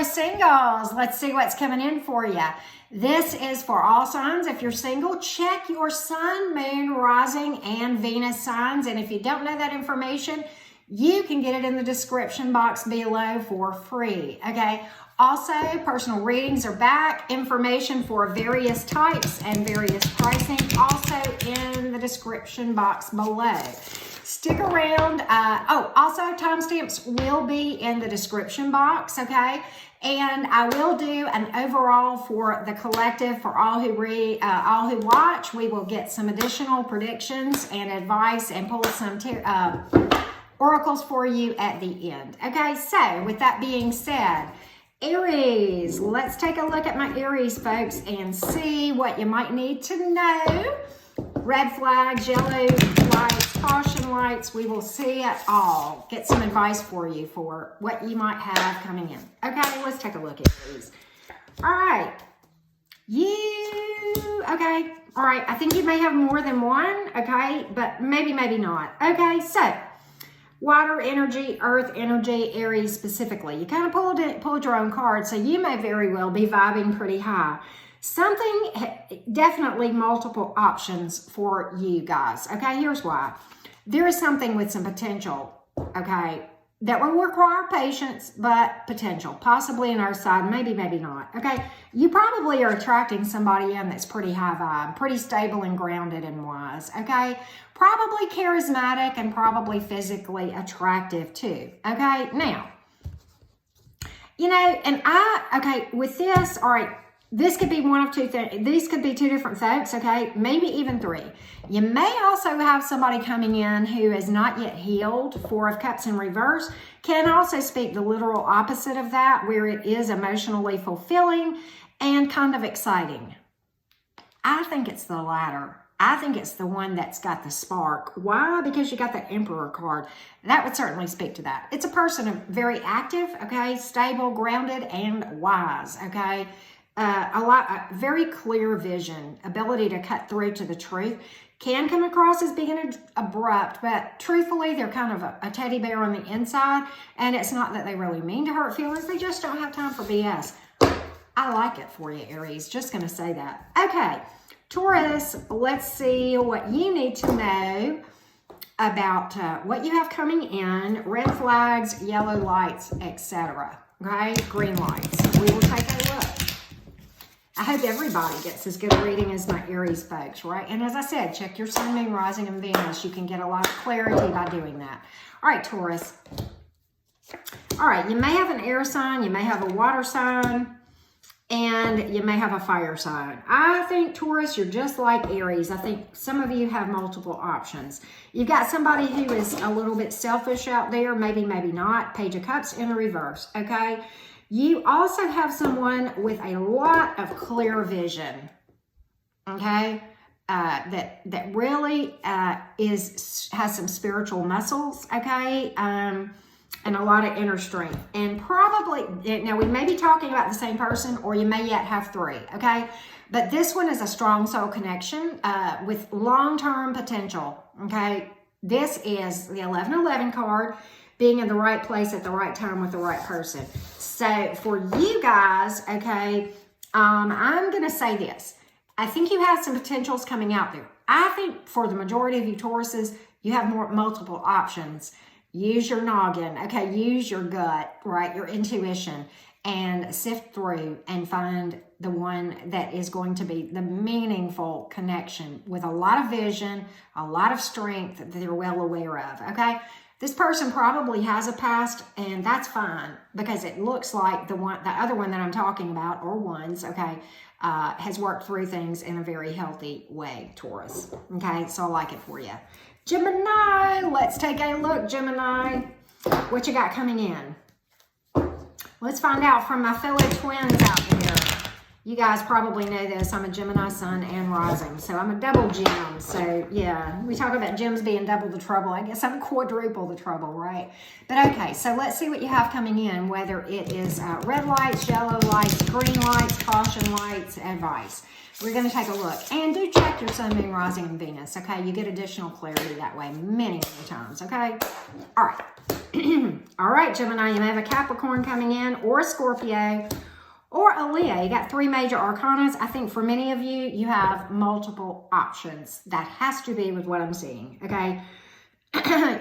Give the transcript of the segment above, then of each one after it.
Taurus singles, let's see what's coming in for you. This is for all signs. If you're single, check your sun, moon, rising, and Venus signs. And if you don't know that information, you can get it in the description box below for free, okay? Also, personal readings are back. Information for various types and various pricing also in the description box below. Stick around. Also, timestamps will be in the description box, okay? And I will do an overall for the collective for all who read, all who watch. We will get some additional predictions and advice and pull some oracles for you at the end. Okay, so with that being said, Aries, let's take a look at my Aries folks and see what you might need to know. Red flags, yellow lights, caution lights, we will see it all. Get some advice for you for what you might have coming in. Okay, let's take a look at Aries. All right, okay, all right, I think you may have more than one, okay, but maybe not. Okay, so water energy, earth energy, Aries specifically. You kind of pulled your own card, so you may very well be vibing pretty high. Something, definitely multiple options for you guys. Okay, here's why. There is something with some potential, okay, that will require patience, but potential. Possibly on our side, maybe not. Okay, you probably are attracting somebody in that's pretty high vibe, pretty stable and grounded and wise. Okay, probably charismatic and probably physically attractive too. Okay, now, you know, and with this, all right, this could be one of two things. These could be two different folks, okay? Maybe even three. You may also have somebody coming in who is not yet healed. Four of Cups in reverse can also speak the literal opposite of that, where it is emotionally fulfilling and kind of exciting. I think it's the latter. I think it's the one that's got the spark. Why? Because you got the Emperor card. That would certainly speak to that. It's a person very active, okay? Stable, grounded, and wise, okay? Very clear vision, ability to cut through to the truth. Can come across as being abrupt, but truthfully, they're kind of a teddy bear on the inside, and it's not that they really mean to hurt feelings. They just don't have time for BS. I like it for you, Aries. Just going to say that. Okay, Taurus, let's see what you need to know about what you have coming in. Red flags, yellow lights, etc. Okay, green lights. We will take a look. I hope everybody gets as good a reading as my Aries folks, right? And as I said, check your sun, moon, rising, and Venus. You can get a lot of clarity by doing that. All right, Taurus. All right, you may have an air sign, you may have a water sign, and you may have a fire sign. I think, Taurus, you're just like Aries. I think some of you have multiple options. You've got somebody who is a little bit selfish out there, maybe not. Page of Cups in the reverse, okay? You also have someone with a lot of clear vision, okay, that really has some spiritual muscles, okay, and a lot of inner strength. And probably, now we may be talking about the same person, or you may yet have three, okay, but this one is a strong soul connection with long-term potential, okay. This is the 1111 card, being in the right place at the right time with the right person. So for you guys, okay, I'm going to say this. I think you have some potentials coming out there. I think for the majority of you Tauruses, you have multiple options. Use your noggin, okay? Use your gut, right? Your intuition, and sift through and find the one that is going to be the meaningful connection with a lot of vision, a lot of strength that they're well aware of, okay? This person probably has a past, and that's fine, because it looks like the other one that I'm talking about, or ones, okay, has worked through things in a very healthy way, Taurus. Okay, so I like it for you. Gemini, let's take a look, Gemini. What you got coming in? Let's find out from my fellow twins out there. You guys probably know this. I'm a Gemini sun and rising, so I'm a double gem. So yeah, we talk about gems being double the trouble. I guess I'm quadruple the trouble, right? But okay, so let's see what you have coming in, whether it is red lights, yellow lights, green lights, caution lights, advice. We're going to take a look. And do check your sun, moon, rising, and Venus, okay? You get additional clarity that way many, many times, okay? All right. All right, Gemini, you may have a Capricorn coming in, or a Scorpio, or a Leo. You got 3 major arcanas. I think for many of you, you have multiple options. That has to be with what I'm seeing, okay?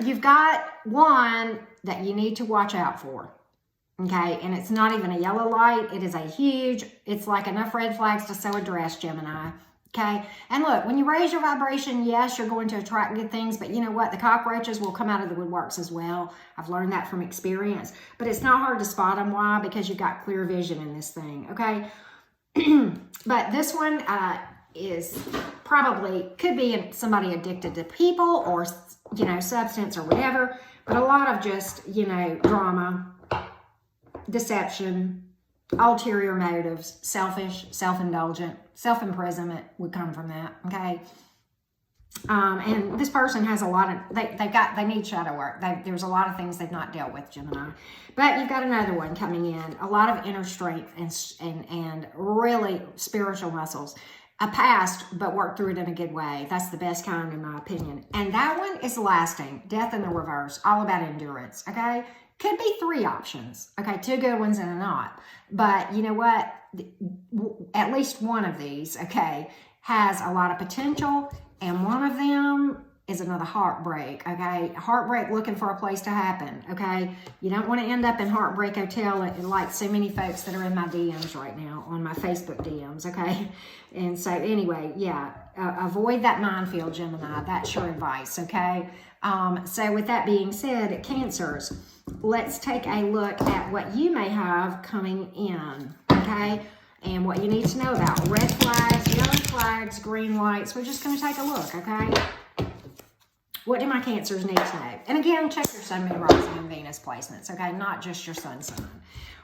You've got one that you need to watch out for, okay? And it's not even a yellow light. It is a huge, it's like enough red flags to sew a dress, Gemini, okay? And look, when you raise your vibration, yes, you're going to attract good things, but you know what? The cockroaches will come out of the woodworks as well. I've learned that from experience, but it's not hard to spot them. Why? Because you've got clear vision in this thing, okay? But this one is probably, could be somebody addicted to people or, you know, substance or whatever, but a lot of just, you know, drama, deception, ulterior motives, selfish, self-indulgent, self-imprisonment would come from that, okay? And this person has a lot of, they need shadow work. There's a lot of things they've not dealt with, Gemini. But you've got another one coming in, a lot of inner strength and really spiritual muscles. A past, but work through it in a good way. That's the best kind, in my opinion. And that one is lasting. Death in the reverse, all about endurance, okay? Could be 3 options, okay? 2 good ones and a not. But you know what? At least one of these, okay, has a lot of potential, and one of them is another heartbreak, okay? Heartbreak looking for a place to happen, okay? You don't want to end up in Heartbreak Hotel like so many folks that are in my DMs right now, on my Facebook DMs, okay? And so anyway, yeah, avoid that minefield, Gemini. That's your advice, okay? So with that being said, Cancers, let's take a look at what you may have coming in, okay? And what you need to know about red flags, yellow flags, green lights. We're just going to take a look, okay? What do my Cancers need to know? And again, check your sun, moon, rising, and Venus placements, okay? Not just your sun sign.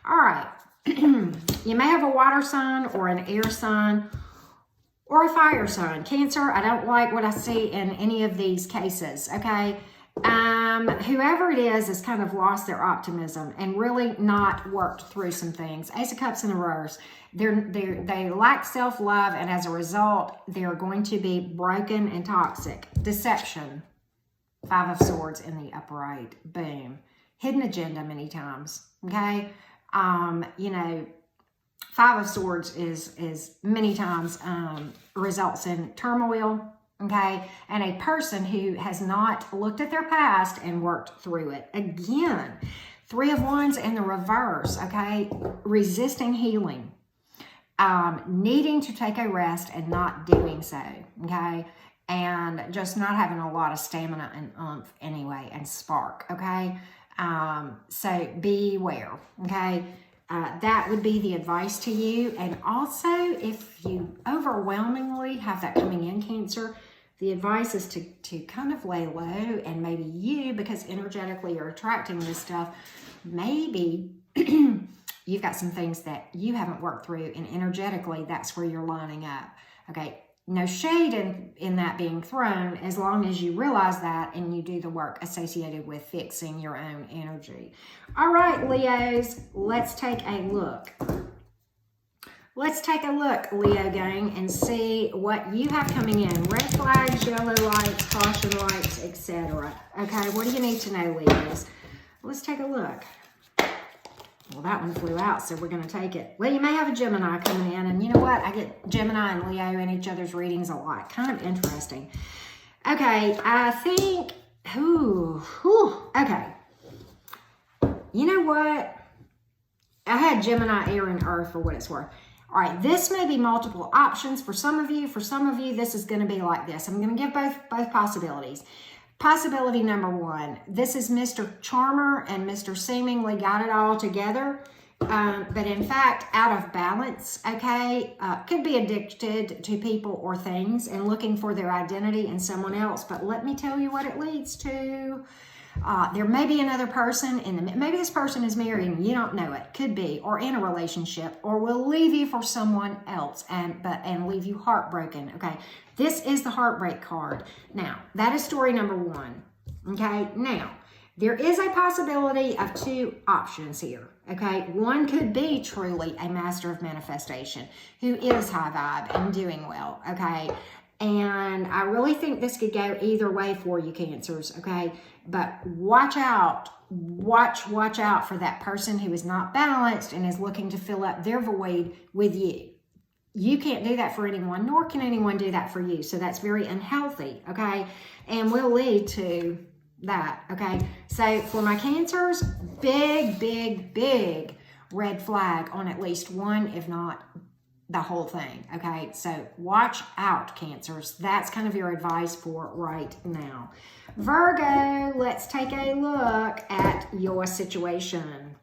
All right. You may have a water sign or an air sign or a fire sign. Cancer, I don't like what I see in any of these cases, okay? Whoever it is has kind of lost their optimism and really not worked through some things. Ace of Cups in the reverse. They lack self-love, and as a result, they're going to be broken and toxic. Deception. 5 of Swords in the upright. Boom. Hidden agenda many times, okay? You know, 5 of Swords is many times results in turmoil, okay? And a person who has not looked at their past and worked through it. Again, 3 of Wands in the reverse, okay? Resisting healing. Needing to take a rest and not doing so, okay? And just not having a lot of stamina and oomph anyway, and spark, okay? So beware, okay? That would be the advice to you. And also, if you overwhelmingly have that coming in, Cancer, the advice is to kind of lay low, and maybe you, because energetically you're attracting this stuff, maybe you've got some things that you haven't worked through, and energetically that's where you're lining up, okay? No shade in that being thrown, as long as you realize that and you do the work associated with fixing your own energy. All right, Leos, let's take a look. Let's take a look, Leo gang, and see what you have coming in. Red flags, yellow lights, caution lights, etc. Okay, what do you need to know, Leos? Let's take a look. Well, that one flew out, so we're going to take it. Well, you may have a Gemini coming in, and you know what? I get Gemini and Leo in each other's readings a lot. Kind of interesting. Okay, I think, okay. You know what? I had Gemini, air, and earth for what it's worth. All right, this may be multiple options for some of you. For some of you, this is going to be like this. I'm going to give both possibilities. Possibility number 1, this is Mr. Charmer and Mr. Seemingly got it all together, but in fact, out of balance, okay? Could be addicted to people or things and looking for their identity in someone else, but let me tell you what it leads to. There may be another person maybe this person is married and you don't know it, could be, or in a relationship, or will leave you for someone else and leave you heartbroken. Okay, this is the heartbreak card. Now, that is story number 1. Okay, now there is a possibility of 2 options here. Okay, one could be truly a master of manifestation who is high vibe and doing well. Okay, and I really think this could go either way for you, Cancers. Okay, but watch out. Watch out for that person who is not balanced and is looking to fill up their void with you. You can't do that for anyone, nor can anyone do that for you. So that's very unhealthy. Okay, and will lead to that. Okay, so for my Cancers, big red flag on at least one, if not the whole thing. Okay, so watch out, Cancers. That's kind of your advice for right now. Virgo, let's take a look at your situation.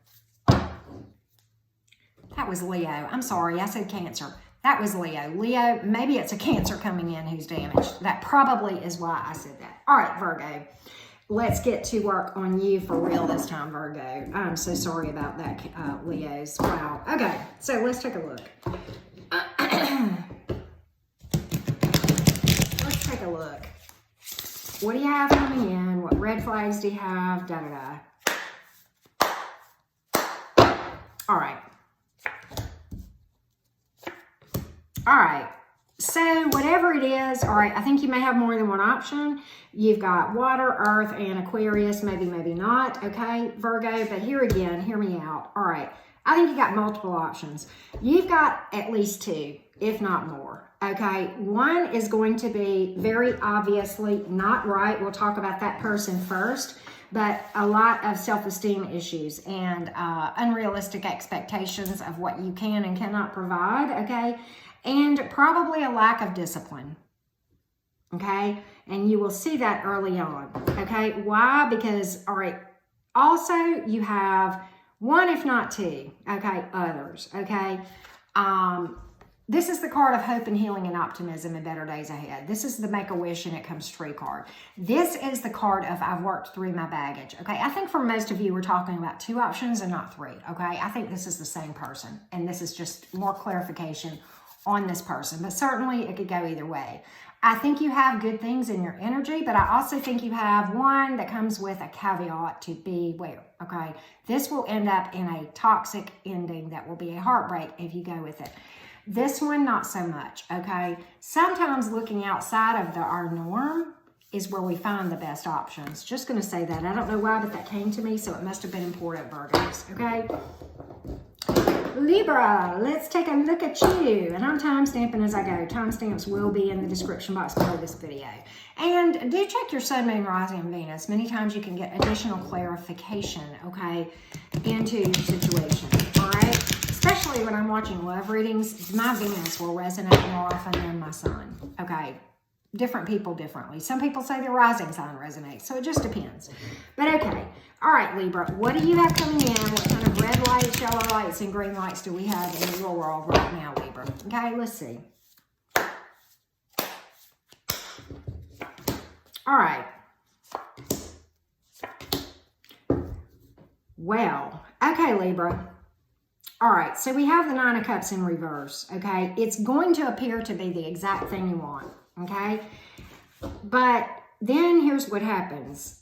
That was Leo. I'm sorry, I said Cancer. That was Leo. Leo, maybe it's a Cancer coming in who's damaged. That probably is why I said that. All right, Virgo. Let's get to work on you for real this time, Virgo. I'm so sorry about that, Leos. Wow. Okay, so let's take a look. Let's take a look. What do you have coming in? What red flags do you have? All right. All right. So whatever it is, all right, I think you may have more than one option. You've got water, earth, and Aquarius, maybe not, okay, Virgo, but here again, hear me out. All right, I think you got multiple options. You've got at least 2, if not more, okay? One is going to be very obviously not right. We'll talk about that person first, but a lot of self-esteem issues and unrealistic expectations of what you can and cannot provide, okay? And probably a lack of discipline, okay? And you will see that early on, okay? Why? Because, all right, also you have 1, if not 2, okay, others, okay? This is the card of hope and healing and optimism and better days ahead. This is the Make-A-Wish and it comes true card. This is the card of I've worked through my baggage, okay? I think for most of you, we're talking about 2 options and not 3, okay? I think this is the same person, and this is just more clarification on this person, but certainly it could go either way. I think you have good things in your energy, but I also think you have one that comes with a caveat to beware, okay? This will end up in a toxic ending that will be a heartbreak if you go with it. This one, not so much, okay? Sometimes looking outside of our norm is where we find the best options. Just gonna say that. I don't know why, but that came to me, so it must have been important, Virgos, okay? Libra, let's take a look at you. And I'm time stamping as I go. Timestamps will be in the description box below this video. And do check your sun, moon, rising, and Venus. Many times you can get additional clarification, okay, into your situation, all right? Especially when I'm watching love readings, my Venus will resonate more often than my sun, okay? Different people differently. Some people say their rising sign resonates, so it just depends. But okay. All right, Libra, what do you have coming in? What kind of red lights, yellow lights, and green lights do we have in your world right now, Libra? Okay, let's see. All right. Well, okay, Libra. All right, so we have the 9 of Cups in reverse, okay? It's going to appear to be the exact thing you want, okay? But then here's what happens.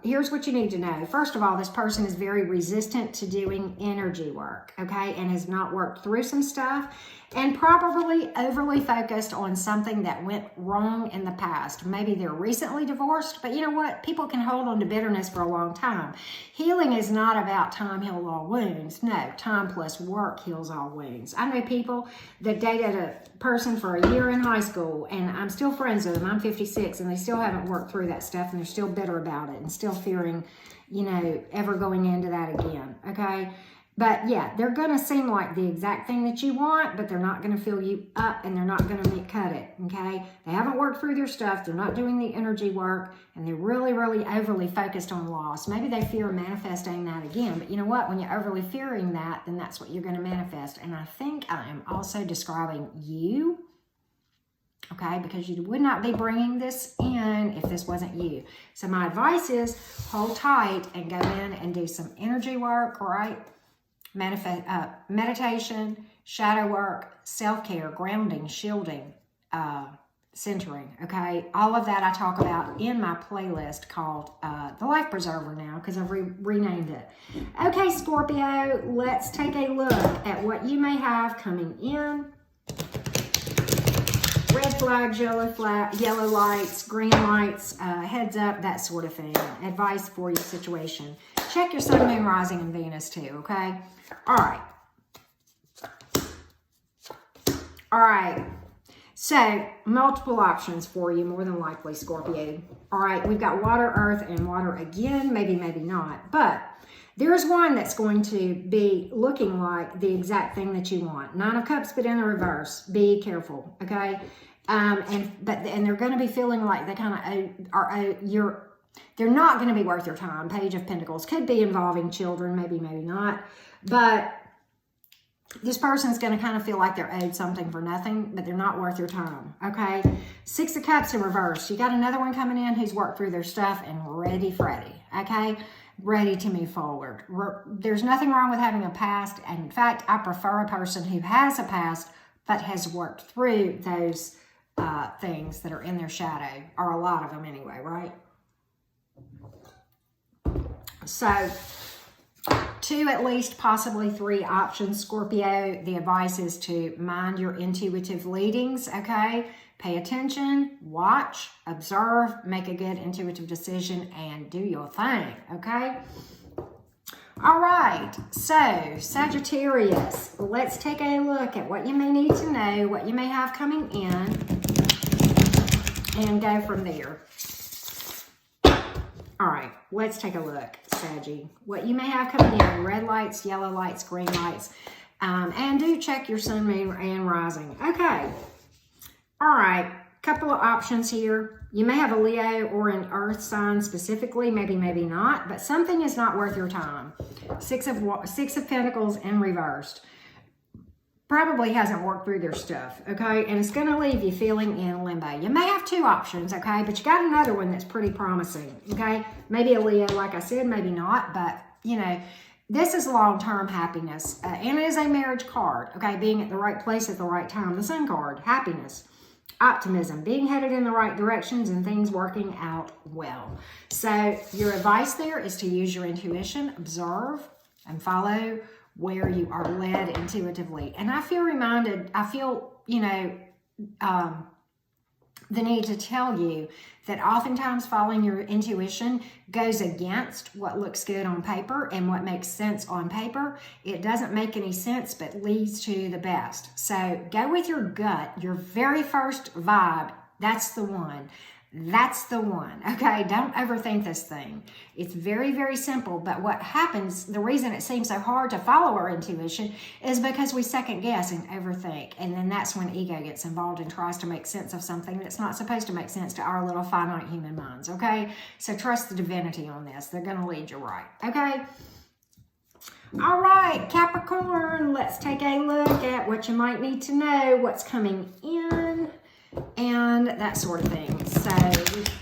Here's what you need to know. First of all, this person is very resistant to doing energy work, okay, and has not worked through some stuff and probably overly focused on something that went wrong in the past. Maybe they're recently divorced, but you know what? People can hold on to bitterness for a long time. Healing is not about time heals all wounds. No, time plus work heals all wounds. I know people that dated a person for a year in high school, and I'm still friends with them. I'm 56, and they still haven't worked through that stuff, and they're still bitter about it and still fearing, you know, ever going into that again, okay? But yeah, they're going to seem like the exact thing that you want, but they're not going to fill you up and they're not going to cut it, okay? They haven't worked through their stuff. They're not doing the energy work, and they're really, really overly focused on loss. Maybe they fear manifesting that again, but you know what? When you're overly fearing that, then that's what you're going to manifest. And I think I am also describing you, okay? Because you would not be bringing this in if this wasn't you. So my advice is hold tight and go in and do some energy work, right? Meditation, shadow work, self-care, grounding, shielding, centering, okay? All of that I talk about in my playlist called The Life Preserver now, because I've renamed it. Okay, Scorpio, let's take a look at what you may have coming in. Red flags, yellow lights, green lights, heads up, that sort of thing. Advice for your situation. Check your sun, moon, rising, and Venus too, okay? All right. All right. So, multiple options for you, more than likely, Scorpio. All right, we've got water, earth, and water again. Maybe, maybe not. But there's one that's going to be looking like the exact thing that you want. 9 of Cups, but in the reverse. Be careful, okay? And they're going to be feeling like they kind of they're not going to be worth your time. Page of Pentacles could be involving children, maybe, maybe not. But this person's going to kind of feel like they're owed something for nothing, but they're not worth your time, okay? 6 of Cups in reverse. You got another one coming in who's worked through their stuff and ready, Freddy, okay? Ready to move forward. There's nothing wrong with having a past. And in fact, I prefer a person who has a past but has worked through those things that are in their shadow, or a lot of them anyway, right? So, 2 at least, possibly 3 options, Scorpio. The advice is to mind your intuitive leadings, okay? Pay attention, watch, observe, make a good intuitive decision, and do your thing, okay? All right, so Sagittarius, let's take a look at what you may need to know, what you may have coming in, and go from there. All right, let's take a look, Saggy. What you may have coming in, red lights, yellow lights, green lights, and do check your sun, moon, and rising. Okay, all right, couple of options here. You may have a Leo or an earth sign specifically, maybe, maybe not, but something is not worth your time. 6 of Pentacles in reversed. Probably hasn't worked through their stuff, okay? And it's going to leave you feeling in limbo. You may have 2 options, okay? But you got another one that's pretty promising, okay? Maybe a Leo, like I said, maybe not. But, you know, this is long-term happiness. And it is a marriage card, okay? Being at the right place at the right time. The Sun card, happiness, optimism, being headed in the right directions and things working out well. So your advice there is to use your intuition, observe, and follow where you are led intuitively. And I feel, you know, the need to tell you that oftentimes following your intuition goes against what looks good on paper and what makes sense on paper. It doesn't make any sense, but leads to the best. So go with your gut, your very first vibe. That's the one. That's the one, okay? Don't overthink this thing. It's very, very simple, but what happens, the reason it seems so hard to follow our intuition is because we second guess and overthink, and then that's when ego gets involved and tries to make sense of something that's not supposed to make sense to our little finite human minds, okay? So trust the divinity on this. They're going to lead you right, okay? All right, Capricorn, let's take a look at what you might need to know, what's coming in, and that sort of thing. So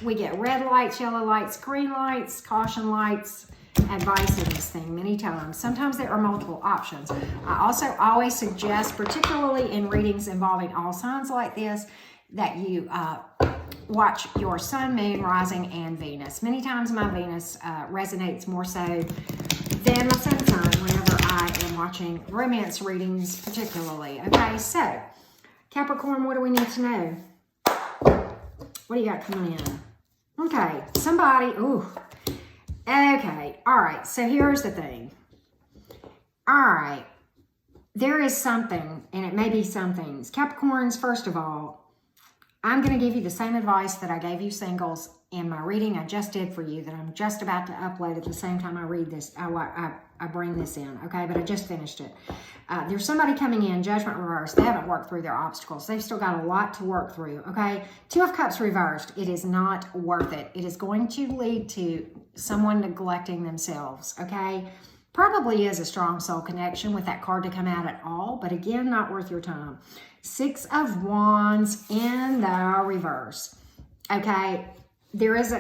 we get red lights, yellow lights, green lights, caution lights, advice in this thing many times. Sometimes there are multiple options. I also always suggest, particularly in readings involving all signs like this, that you watch your sun, moon, rising, and Venus. Many times my Venus resonates more so than my sun sign whenever I am watching romance readings particularly. Okay, so Capricorn, what do we need to know? What do you got coming in? Okay, somebody, ooh. Okay, all right, so here's the thing. All right, there is something, and it may be some things. Capricorns, first of all, I'm going to give you the same advice that I gave you singles in my reading I just did for you, that I'm just about to upload at the same time I read this, I bring this in, okay? But I just finished it. There's somebody coming in, judgment reversed. They haven't worked through their obstacles. They've still got a lot to work through, okay? 2 of Cups reversed. It is not worth it. It is going to lead to someone neglecting themselves, okay? Probably is a strong soul connection with that card to come out at all, but again, not worth your time. 6 of Wands in the reverse. Okay, there is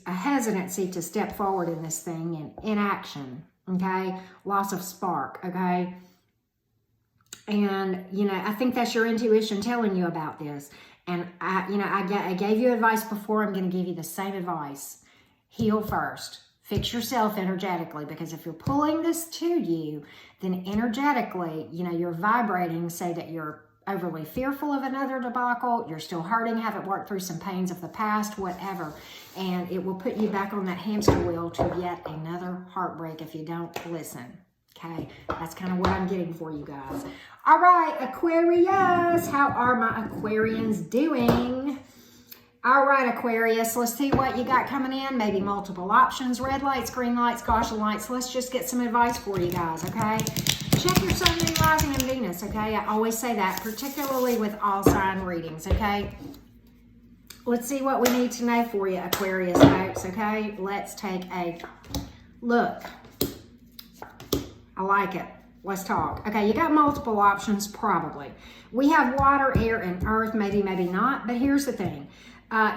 a hesitancy to step forward in this thing and inaction. Okay, loss of spark. Okay, and you know, I think that's your intuition telling you about this. And I gave you advice before. I'm going to give you the same advice. Heal first. Fix yourself energetically, because if you're pulling this to you, then energetically, you know, you're vibrating, say that you're overly fearful of another debacle, you're still hurting, haven't worked through some pains of the past, whatever, and it will put you back on that hamster wheel to yet another heartbreak if you don't listen. Okay, that's kind of what I'm getting for you guys. All right, Aquarius, how are my Aquarians doing? All right, Aquarius, let's see what you got coming in. Maybe multiple options, red lights, green lights, caution lights. Let's just get some advice for you guys, okay? Check your sun, moon, rising, and Venus, okay? I always say that, particularly with all sign readings, okay? Let's see what we need to know for you, Aquarius folks, okay? Let's take a look. I like it. Let's talk. Okay, you got multiple options, probably. We have water, air, and earth, maybe, maybe not. But here's the thing.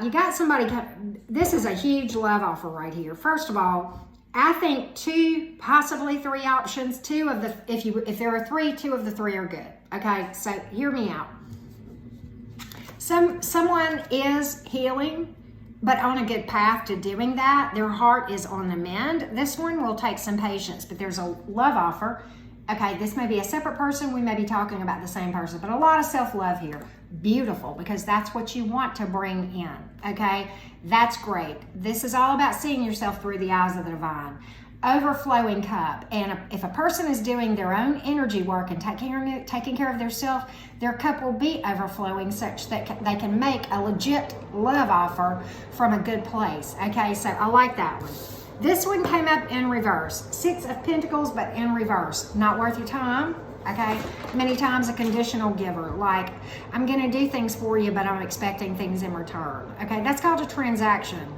You got somebody, this is a huge love offer right here. First of all, I think 2, possibly 3 options. 2 of the, if there are 3, 2 of the 3 are good. Okay, so hear me out. Someone is healing, but on a good path to doing that. Their heart is on the mend. This one will take some patience, but there's a love offer. Okay, this may be a separate person. We may be talking about the same person, but a lot of self-love here. Beautiful, because that's what you want to bring in, okay? That's great. This is all about seeing yourself through the eyes of the divine. Overflowing cup. And if a person is doing their own energy work and taking care of their self, their cup will be overflowing such that they can make a legit love offer from a good place, okay? So I like that one. This one came up in reverse. 6 of Pentacles, but in reverse. Not worth your time, okay? Many times a conditional giver, like, I'm going to do things for you, but I'm expecting things in return, okay? That's called a transaction.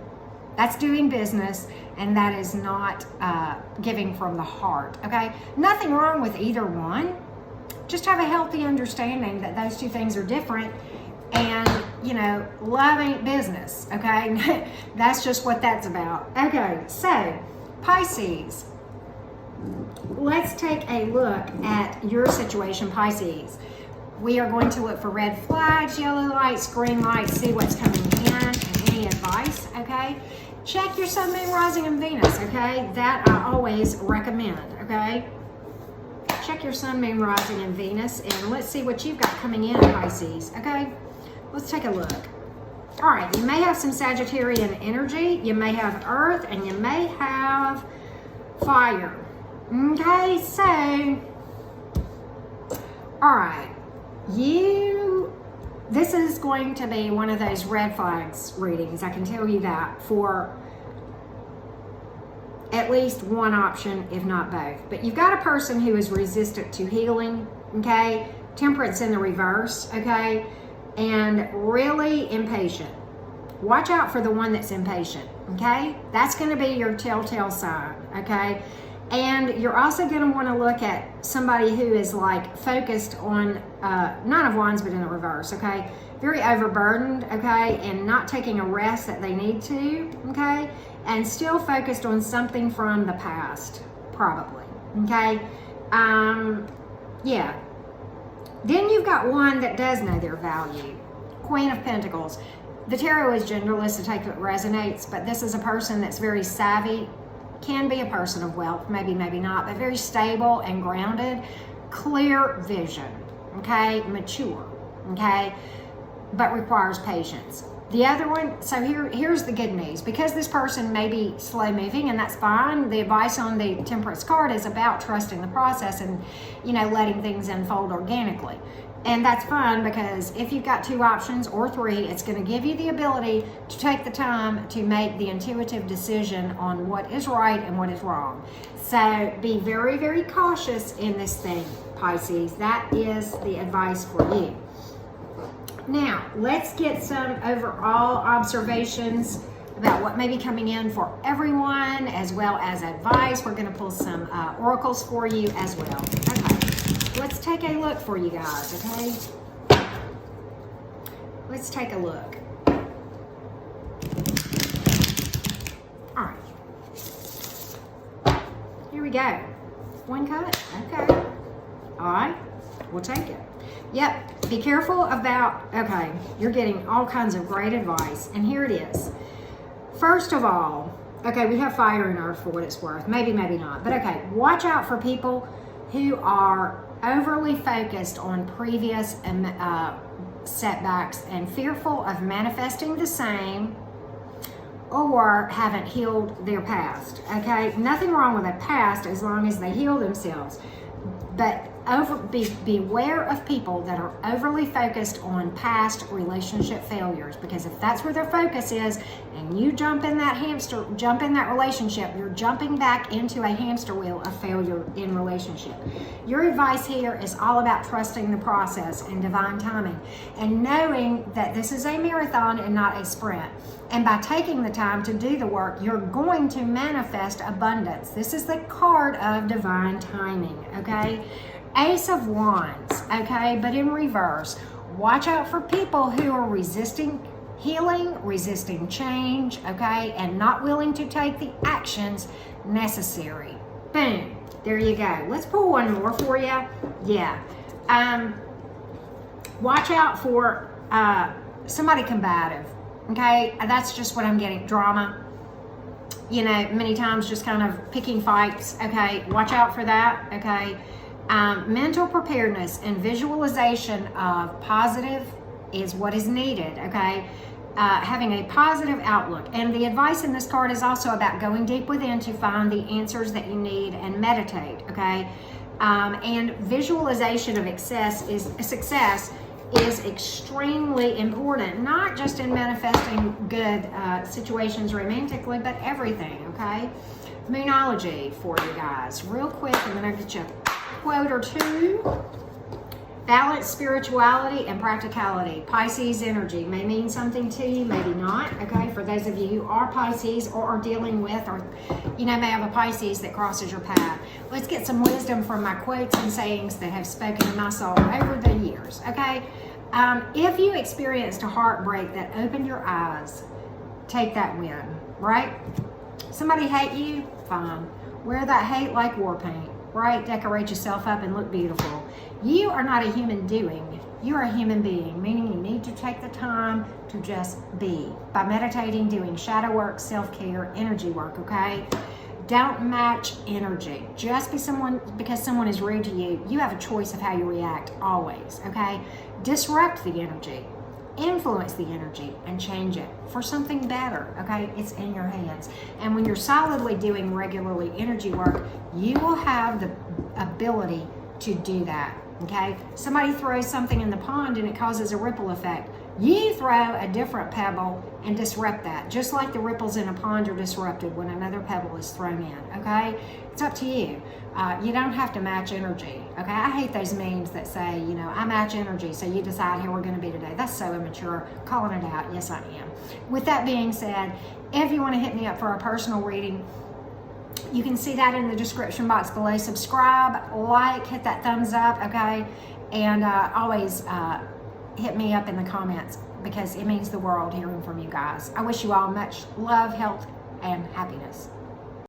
That's doing business, and that is not giving from the heart, okay? Nothing wrong with either one. Just have a healthy understanding that those 2 things are different. And, you know, love ain't business, okay? That's just what that's about. Okay, so, Pisces. Let's take a look at your situation, Pisces. We are going to look for red flags, yellow lights, green lights, see what's coming in, and any advice, okay? Check your sun, moon, rising, and Venus, okay? That I always recommend, okay? Check your sun, moon, rising, and Venus, and let's see what you've got coming in, Pisces, okay? Let's take a look. All right, you may have some Sagittarian energy, you may have earth, and you may have fire. Okay, so, all right, this is going to be one of those red flags readings, I can tell you that, for at least one option, if not both. But you've got a person who is resistant to healing, okay? Temperance in the reverse, okay? And really impatient. Watch out for the one that's impatient, okay? That's going to be your telltale sign, okay? And you're also going to want to look at somebody who is like focused on Nine of Wands, but in the reverse, okay? Very overburdened, okay? And not taking a rest that they need to, okay? And still focused on something from the past, probably, okay? Yeah. Then you've got one that does know their value. Queen of Pentacles. The tarot is genderless, to take what resonates, but this is a person that's very savvy, can be a person of wealth, maybe, maybe not, but very stable and grounded, clear vision, okay, mature, okay, but requires patience. The other one, so here's the good news. Because this person may be slow moving, and that's fine, the advice on the Temperance card is about trusting the process and, you know, letting things unfold organically. And that's fine, because if you've got 2 options or 3, it's going to give you the ability to take the time to make the intuitive decision on what is right and what is wrong. So be very, very cautious in this thing, Pisces. That is the advice for you. Now, let's get some overall observations about what may be coming in for everyone, as well as advice. We're going to pull some oracles for you as well. Okay, let's take a look for you guys, okay? Let's take a look. All right. Here we go. One cut. Okay. All right. We'll take it. Yep. Be careful about, okay, you're getting all kinds of great advice. And here it is. First of all, okay, we have fire in earth for what it's worth. Maybe, maybe not. But okay, watch out for people who are overly focused on previous setbacks and fearful of manifesting the same, or haven't healed their past. Okay, nothing wrong with a past as long as they heal themselves. But beware of people that are overly focused on past relationship failures, because if that's where their focus is and you jump in that relationship, you're jumping back into a hamster wheel of failure in relationship. Your advice here is all about trusting the process and divine timing and knowing that this is a marathon and not a sprint. And by taking the time to do the work, you're going to manifest abundance. This is the card of divine timing, okay? Ace of Wands, okay, but in reverse. Watch out for people who are resisting healing, resisting change, okay, and not willing to take the actions necessary. Boom, there you go. Let's pull one more for you. Yeah. Watch out for somebody combative, okay? That's just what I'm getting. Drama. You know, many times just kind of picking fights, okay? Watch out for that, okay? Mental preparedness and visualization of positive is what is needed, okay? Having a positive outlook. And the advice in this card is also about going deep within to find the answers that you need and meditate, okay? And visualization of success is extremely important, not just in manifesting good situations romantically, but everything, okay? Moonology for you guys. Real quick, I'm going to get you a quote or two. Balance spirituality and practicality. Pisces energy may mean something to you, maybe not, okay? For those of you who are Pisces or are dealing with, or you know, may have a Pisces that crosses your path. Let's get some wisdom from my quotes and sayings that have spoken to my soul over the years, okay? If you experienced a heartbreak that opened your eyes, take that win, right? Somebody hate you? Fine. Wear that hate like war paint, right? Decorate yourself up and look beautiful. You are not a human doing. You are a human being, meaning you need to take the time to just be. By meditating, doing shadow work, self-care, energy work, okay? Don't match energy. Just because someone is rude to you, you have a choice of how you react always, okay? Disrupt the energy. Influence the energy and change it for something better, okay? It's in your hands. And when you're solidly doing regularly energy work, you will have the ability to do that, okay? Somebody throws something in the pond and it causes a ripple effect. You throw a different pebble and disrupt that, just like the ripples in a pond are disrupted when another pebble is thrown in, okay? It's up to you. You don't have to match energy, okay? I hate those memes that say, you know, I match energy, so you decide how we're going to be today. That's so immature. Calling it out. Yes, I am. With that being said, if you want to hit me up for a personal reading, you can see that in the description box below. Subscribe, like, hit that thumbs up, okay? And always hit me up in the comments because it means the world hearing from you guys. I wish you all much love, health, and happiness.